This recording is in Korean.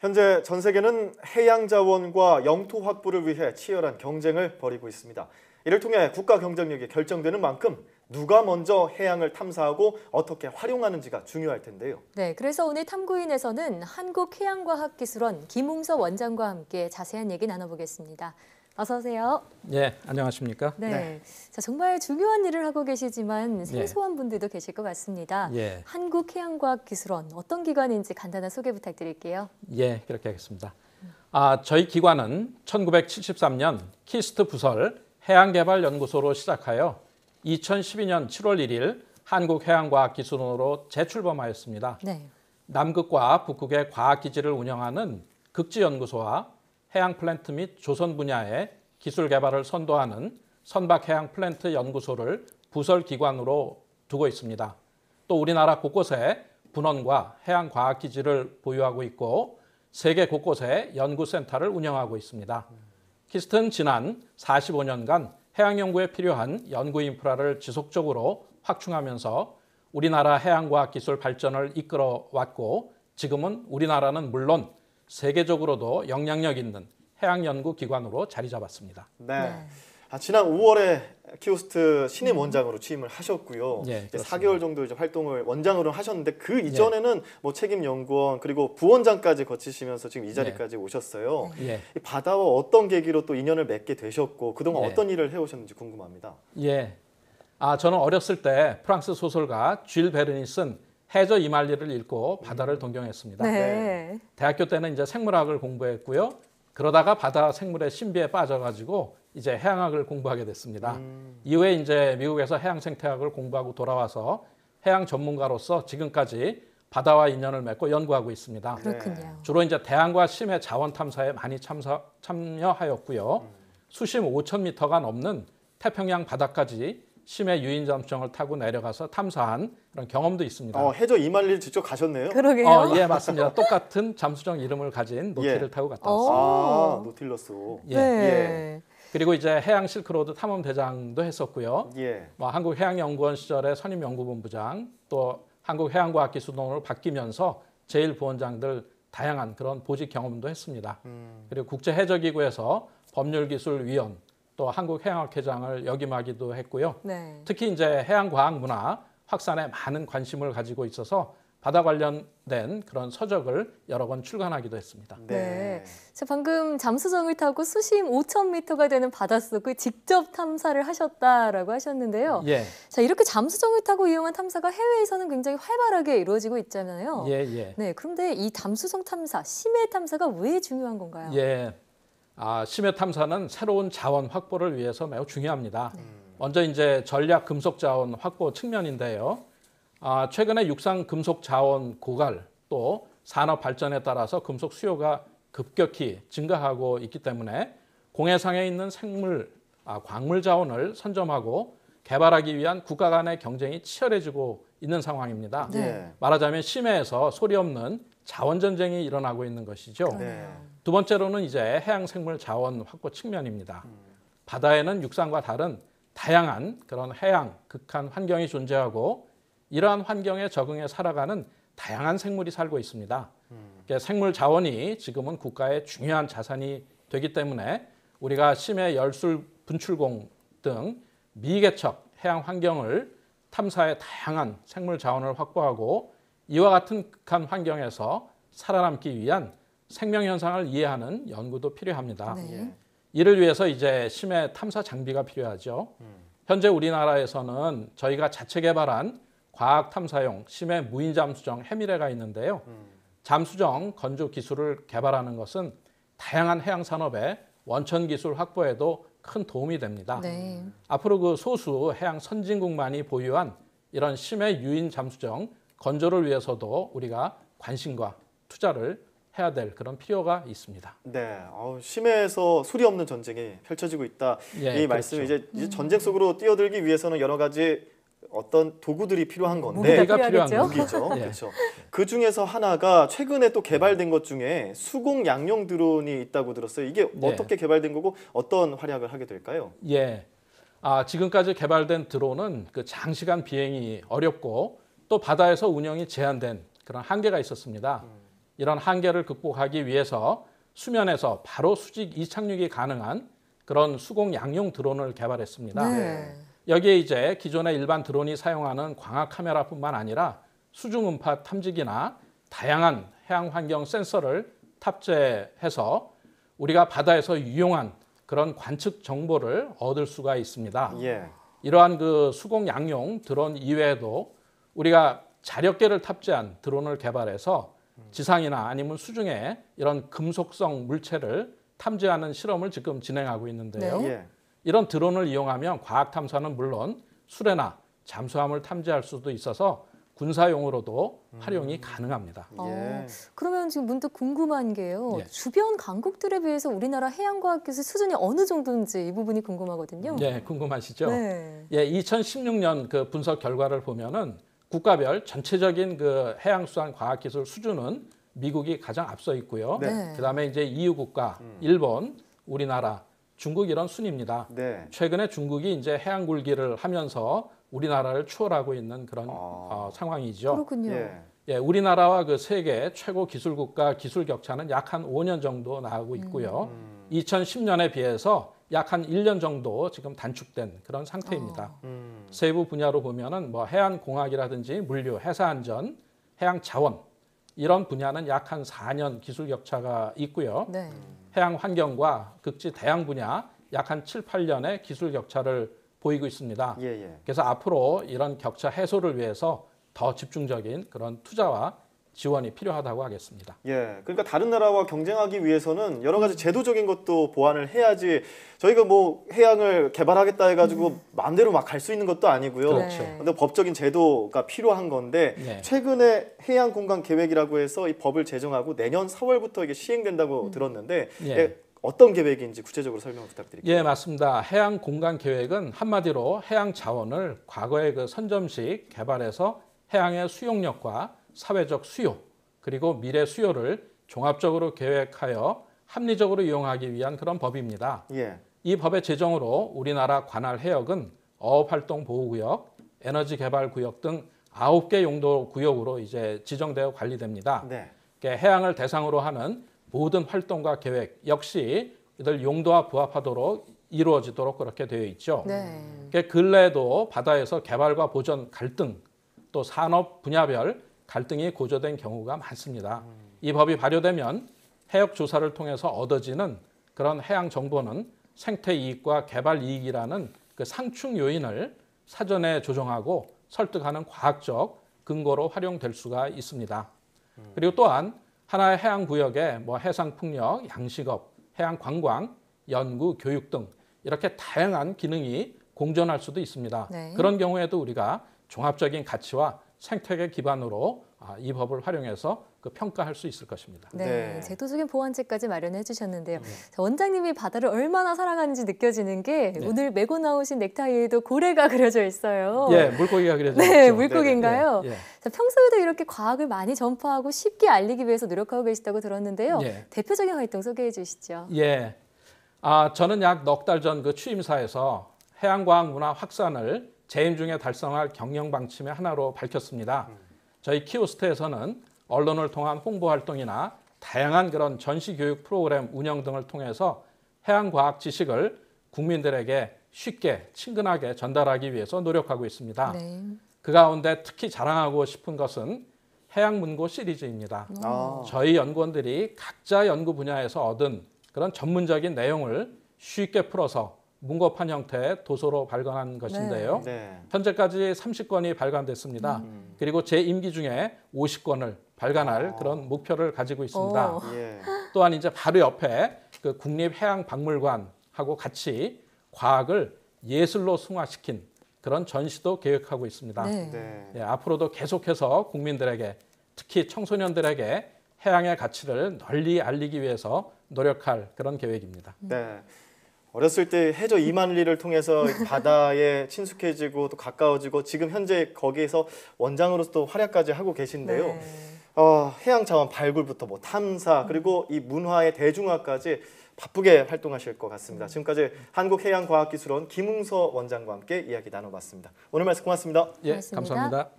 현재 전 세계는 해양 자원과 영토 확보를 위해 치열한 경쟁을 벌이고 있습니다. 이를 통해 국가 경쟁력이 결정되는 만큼 누가 먼저 해양을 탐사하고 어떻게 활용하는지가 중요할 텐데요. 네, 그래서 오늘 탐구인에서는 한국해양과학기술원 김웅서 원장과 함께 자세한 얘기 나눠보겠습니다. 어서 오세요. 네, 안녕하십니까? 네. 자, 정말 중요한 일을 하고 계시지만 생소한 분들도 계실 것 같습니다. 한국해양과학기술원 어떤 기관인지 간단한 소개 부탁드릴게요. 예, 그렇게 하겠습니다. 저희 기관은 1973년 키스트 부설 해양개발연구소로 시작하여 2012년 7월 1일 한국해양과학기술원으로 재출범하였습니다. 네. 남극과 북극의 과학기지를 운영하는 극지연구소와 해양 플랜트 및 조선 분야의 기술 개발을 선도하는 선박해양플랜트 연구소를 부설 기관으로 두고 있습니다. 또 우리나라 곳곳에 분원과 해양과학기지를 보유하고 있고 세계 곳곳에 연구센터를 운영하고 있습니다. 키스트는 지난 45년간 해양연구에 필요한 연구 인프라를 지속적으로 확충하면서 우리나라 해양과학기술 발전을 이끌어왔고 지금은 우리나라는 물론 세계적으로도 영향력 있는 해양연구기관으로 자리 잡았습니다. 네. 지난 5월에 키스트 신임 원장으로 취임을 하셨고요. 네, 4개월 정도 이제 활동을 원장으로 하셨는데 그 이전에는 뭐 책임 연구원 그리고 부원장까지 거치시면서 지금 이 자리까지 오셨어요. 이 바다와 어떤 계기로 또 인연을 맺게 되셨고 그동안 어떤 일을 해오셨는지 궁금합니다. 저는 어렸을 때 프랑스 소설가 쥘 베른이 쓴 해저 이말리를 읽고 바다를 동경했습니다. 대학교 때는 이제 생물학을 공부했고요. 그러다가 바다 생물의 신비에 빠져가지고 이제 해양학을 공부하게 됐습니다. 이후에 이제 미국에서 해양 생태학을 공부하고 돌아와서 해양 전문가로서 지금까지 바다와 인연을 맺고 연구하고 있습니다. 그렇군요. 주로 이제 대양과 심해 자원 탐사에 많이 참여하였고요. 수심 5,000m가 넘는 태평양 바다까지 심해 유인 잠수정을 타고 내려가서 탐사한 그런 경험도 있습니다. 해저 이말리를 직접 가셨네요? 그러게요. 예, 맞습니다. 똑같은 잠수정 이름을 가진 노틸을 타고 갔다 왔습니다. 노틸러스. 그리고 이제 해양 실크로드 탐험 대장도 했었고요. 한국해양연구원 시절에 선임연구본부장, 또 한국해양과학기술원으로 바뀌면서 제1부원장들 다양한 그런 보직 경험도 했습니다. 그리고 국제해저기구에서 법률기술위원, 또 한국해양학회장을 역임하기도 했고요. 특히 이제 해양과학 문화 확산에 많은 관심을 가지고 있어서 바다 관련된 그런 서적을 여러 권 출간하기도 했습니다. 자, 방금 잠수정을 타고 수심 5,000m가 되는 바닷속을 직접 탐사를 하셨다라고 하셨는데요. 자, 이렇게 잠수정을 타고 이용한 탐사가 해외에서는 굉장히 활발하게 이루어지고 있잖아요. 네, 그런데 이 잠수정 탐사, 심해 탐사가 왜 중요한 건가요? 심해 탐사는 새로운 자원 확보를 위해서 매우 중요합니다. 먼저 이제 전략 금속 자원 확보 측면인데요. 최근에 육상 금속 자원 고갈 또 산업 발전에 따라서 금속 수요가 급격히 증가하고 있기 때문에 공해상에 있는 광물 자원을 선점하고 개발하기 위한 국가 간의 경쟁이 치열해지고 있는 상황입니다. 말하자면 심해에서 소리 없는 자원 전쟁이 일어나고 있는 것이죠. 두 번째로는 이제 해양 생물 자원 확보 측면입니다. 바다에는 육상과 다른 다양한 그런 해양 극한 환경이 존재하고 이러한 환경에 적응해 살아가는 다양한 생물이 살고 있습니다. 생물 자원이 지금은 국가의 중요한 자산이 되기 때문에 우리가 심해 열술 분출공 등 미개척 해양 환경을 탐사해 다양한 생물 자원을 확보하고 이와 같은 극한 환경에서 살아남기 위한 생명 현상을 이해하는 연구도 필요합니다. 이를 위해서 이제 심해 탐사 장비가 필요하죠. 현재 우리나라에서는 저희가 자체 개발한 과학 탐사용 심해 무인 잠수정 해미레가 있는데요. 잠수정 건조 기술을 개발하는 것은 다양한 해양 산업의 원천 기술 확보에도 큰 도움이 됩니다. 앞으로 그 소수 해양 선진국만이 보유한 이런 심해 유인 잠수정 건조를 위해서도 우리가 관심과 투자를 해야 될 그런 필요가 있습니다. 심해에서 소리 없는 전쟁이 펼쳐지고 있다. 이 말씀이 이제 전쟁 속으로 뛰어들기 위해서는 여러 가지 어떤 도구들이 필요한 건데 무기가 필요한 무기죠. 그렇죠. 그 중에서 하나가 최근에 또 개발된 것 중에 수공 양용 드론이 있다고 들었어요. 이게 어떻게 개발된 거고 어떤 활약을 하게 될까요? 지금까지 개발된 드론은 그 장시간 비행이 어렵고 또 바다에서 운영이 제한된 그런 한계가 있었습니다. 이런 한계를 극복하기 위해서 수면에서 바로 수직 이착륙이 가능한 그런 수공 양용 드론을 개발했습니다. 네. 여기에 이제 기존의 일반 드론이 사용하는 광학 카메라뿐만 아니라 수중 음파 탐지기나 다양한 해양 환경 센서를 탑재해서 우리가 바다에서 유용한 그런 관측 정보를 얻을 수가 있습니다. 예. 이러한 그 수공 양용 드론 이외에도 우리가 자력계를 탑재한 드론을 개발해서 지상이나 아니면 수중에 이런 금속성 물체를 탐지하는 실험을 지금 진행하고 있는데요. 네. 예. 이런 드론을 이용하면 과학 탐사는 물론 수레나 잠수함을 탐지할 수도 있어서 군사용으로도 활용이 가능합니다. 예. 그러면 지금 문득 궁금한 게요. 예. 주변 강국들에 비해서 우리나라 해양과학기술 수준이 어느 정도인지 이 부분이 궁금하거든요. 예, 궁금하시죠? 네. 예, 2016년 그 분석 결과를 보면은 국가별 전체적인 그 해양수산 과학기술 수준은 미국이 가장 앞서 있고요. 네. 그다음에 이제 EU 국가, 일본, 우리나라, 중국 이런 순입니다. 네. 최근에 중국이 이제 해양 굴기를 하면서 우리나라를 추월하고 있는 그런 상황이죠. 그렇군요. 예. 예, 우리나라와 그 세계 최고 기술국가 기술 격차는 약 한 5년 정도 나가고 있고요. 2010년에 비해서 약 한 1년 정도 지금 단축된 그런 상태입니다. 세부 분야로 보면은 뭐 해안 공학이라든지 물류, 해사안전, 해양 자원 이런 분야는 약 한 4년 기술 격차가 있고요. 네. 해양 환경과 극지 대양 분야 약 한 7, 8년의 기술 격차를 보이고 있습니다. 예, 예. 그래서 앞으로 이런 격차 해소를 위해서 더 집중적인 그런 투자와 지원이 필요하다고 하겠습니다. 예, 그러니까 다른 나라와 경쟁하기 위해서는 여러 가지 제도적인 것도 보완을 해야지 저희가 뭐 해양을 개발하겠다 해가지고 마음대로 막 갈 수 있는 것도 아니고요. 그렇죠. 근데 법적인 제도가 필요한 건데 네. 최근에 해양 공간 계획이라고 해서 이 법을 제정하고 내년 4월부터 이게 시행된다고 들었는데 예. 예, 어떤 계획인지 구체적으로 설명 부탁드릴게요. 예, 맞습니다. 해양 공간 계획은 한마디로 해양 자원을 과거의 그 선점식 개발해서 해양의 수용력과 사회적 수요 그리고 미래 수요를 종합적으로 계획하여 합리적으로 이용하기 위한 그런 법입니다. 예. 이 법의 제정으로 우리나라 관할 해역은 어업활동보호구역, 에너지개발구역 등 9개 용도 구역으로 이제 지정되어 관리됩니다. 네. 해양을 대상으로 하는 모든 활동과 계획 역시 이들 용도와 부합하도록 이루어지도록 그렇게 되어 있죠. 네. 근래에도 바다에서 개발과 보전 갈등 또 산업 분야별 갈등이 고조된 경우가 많습니다. 이 법이 발효되면 해역 조사를 통해서 얻어지는 그런 해양 정보는 생태 이익과 개발 이익이라는 그 상충 요인을 사전에 조정하고 설득하는 과학적 근거로 활용될 수가 있습니다. 그리고 또한 하나의 해양 구역에 뭐 해상 풍력, 양식업, 해양 관광, 연구, 교육 등 이렇게 다양한 기능이 공존할 수도 있습니다. 네. 그런 경우에도 우리가 종합적인 가치와 생태계 기반으로 이 법을 활용해서 그 평가할 수 있을 것입니다. 네, 네. 제도적인 보완책까지 마련해 주셨는데요. 자, 원장님이 바다를 얼마나 사랑하는지 느껴지는 게 오늘 메고 나오신 넥타이에도 고래가 그려져 있어요. 예, 물고기가 그려져 네, 있죠. 물고기인가요? 예, 예. 자, 평소에도 이렇게 과학을 많이 전파하고 쉽게 알리기 위해서 노력하고 계시다고 들었는데요. 예. 대표적인 활동 소개해 주시죠. 예. 저는 약 넉 달 전 그 취임사에서 해양과학 문화 확산을 재임 중에 달성할 경영 방침의 하나로 밝혔습니다. 저희 키오스트에서는 언론을 통한 홍보 활동이나 다양한 그런 전시 교육 프로그램 운영 등을 통해서 해양과학 지식을 국민들에게 쉽게 친근하게 전달하기 위해서 노력하고 있습니다. 네. 그 가운데 특히 자랑하고 싶은 것은 해양문고 시리즈입니다. 저희 연구원들이 각자 연구 분야에서 얻은 그런 전문적인 내용을 쉽게 풀어서 문고판 형태의 도서로 발간한 것인데요. 네. 현재까지 30권이 발간됐습니다. 그리고 제 임기 중에 50권을 발간할 그런 목표를 가지고 있습니다. 예. 또한 이제 바로 옆에 그 국립해양박물관하고 같이 과학을 예술로 승화시킨 그런 전시도 계획하고 있습니다. 네. 네. 예, 앞으로도 계속해서 국민들에게 특히 청소년들에게 해양의 가치를 널리 알리기 위해서 노력할 그런 계획입니다. 네. 어렸을 때 해저 2만 리를 통해서 바다에 친숙해지고 또 가까워지고 지금 현재 거기에서 원장으로서 또 활약까지 하고 계신데요. 네. 해양 자원 발굴부터 뭐 탐사 그리고 이 문화의 대중화까지 바쁘게 활동하실 것 같습니다. 지금까지 한국해양과학기술원 김웅서 원장과 함께 이야기 나눠봤습니다. 오늘 말씀 고맙습니다. 예, 고맙습니다. 감사합니다.